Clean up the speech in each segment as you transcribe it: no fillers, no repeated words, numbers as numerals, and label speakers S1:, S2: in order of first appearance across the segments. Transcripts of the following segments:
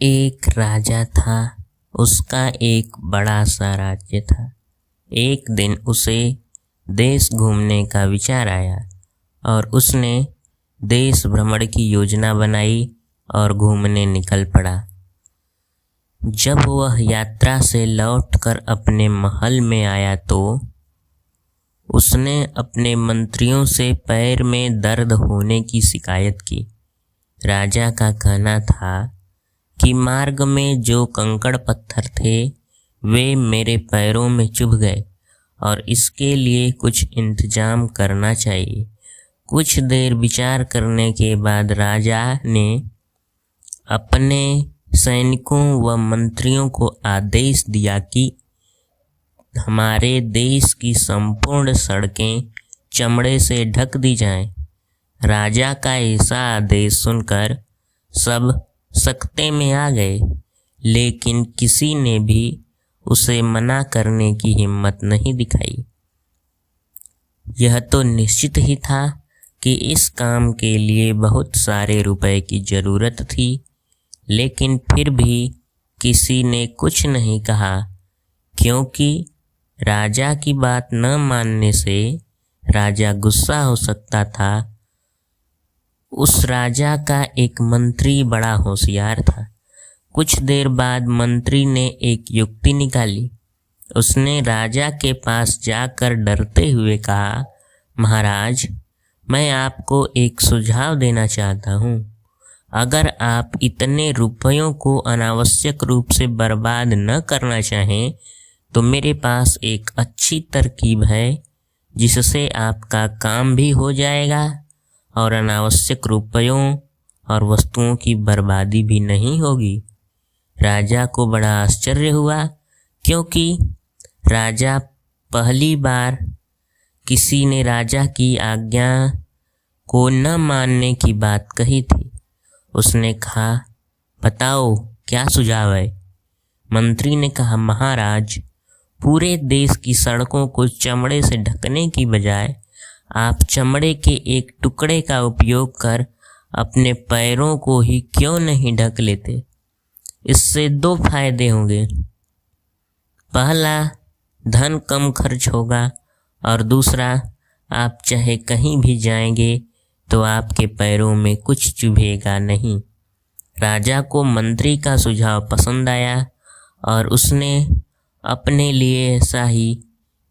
S1: एक राजा था। उसका एक बड़ा सा राज्य था। एक दिन उसे देश घूमने का विचार आया और उसने देश भ्रमण की योजना बनाई और घूमने निकल पड़ा। जब वह यात्रा से लौटकर अपने महल में आया तो उसने अपने मंत्रियों से पैर में दर्द होने की शिकायत की। राजा का कहना था कि मार्ग में जो कंकड़ पत्थर थे वे मेरे पैरों में चुभ गए और इसके लिए कुछ इंतजाम करना चाहिए। कुछ देर विचार करने के बाद राजा ने अपने सैनिकों व मंत्रियों को आदेश दिया कि हमारे देश की संपूर्ण सड़कें चमड़े से ढक दी जाएं। राजा का ऐसा आदेश सुनकर सब सकते में आ गए, लेकिन किसी ने भी उसे मना करने की हिम्मत नहीं दिखाई। यह तो निश्चित ही था कि इस काम के लिए बहुत सारे रुपए की जरूरत थी, लेकिन फिर भी किसी ने कुछ नहीं कहा, क्योंकि राजा की बात न मानने से राजा गुस्सा हो सकता था। उस राजा का एक मंत्री बड़ा होशियार था। कुछ देर बाद मंत्री ने एक युक्ति निकाली। उसने राजा के पास जाकर डरते हुए कहा, महाराज, मैं आपको एक सुझाव देना चाहता हूँ। अगर आप इतने रुपयों को अनावश्यक रूप से बर्बाद न करना चाहें तो मेरे पास एक अच्छी तरकीब है जिससे आपका काम भी हो जाएगा और अनावश्यक रुपयों और वस्तुओं की बर्बादी भी नहीं होगी। राजा को बड़ा आश्चर्य हुआ, क्योंकि राजा पहली बार किसी ने राजा की आज्ञा को न मानने की बात कही थी। उसने कहा, बताओ क्या सुझाव है? मंत्री ने कहा, महाराज, पूरे देश की सड़कों को चमड़े से ढकने की बजाय आप चमड़े के एक टुकड़े का उपयोग कर अपने पैरों को ही क्यों नहीं ढक लेते? इससे दो फायदे होंगे। पहला, धन कम खर्च होगा और दूसरा, आप चाहे कहीं भी जाएंगे तो आपके पैरों में कुछ चुभेगा नहीं। राजा को मंत्री का सुझाव पसंद आया और उसने अपने लिए ऐसा ही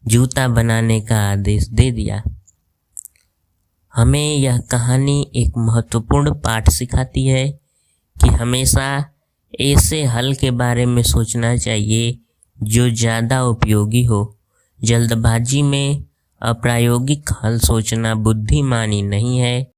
S1: जूता बनाने का आदेश दे दिया। हमें यह कहानी एक महत्वपूर्ण पाठ सिखाती है कि हमेशा ऐसे हल के बारे में सोचना चाहिए जो ज़्यादा उपयोगी हो। जल्दबाजी में अप्रायोगिक हल सोचना बुद्धिमानी नहीं है।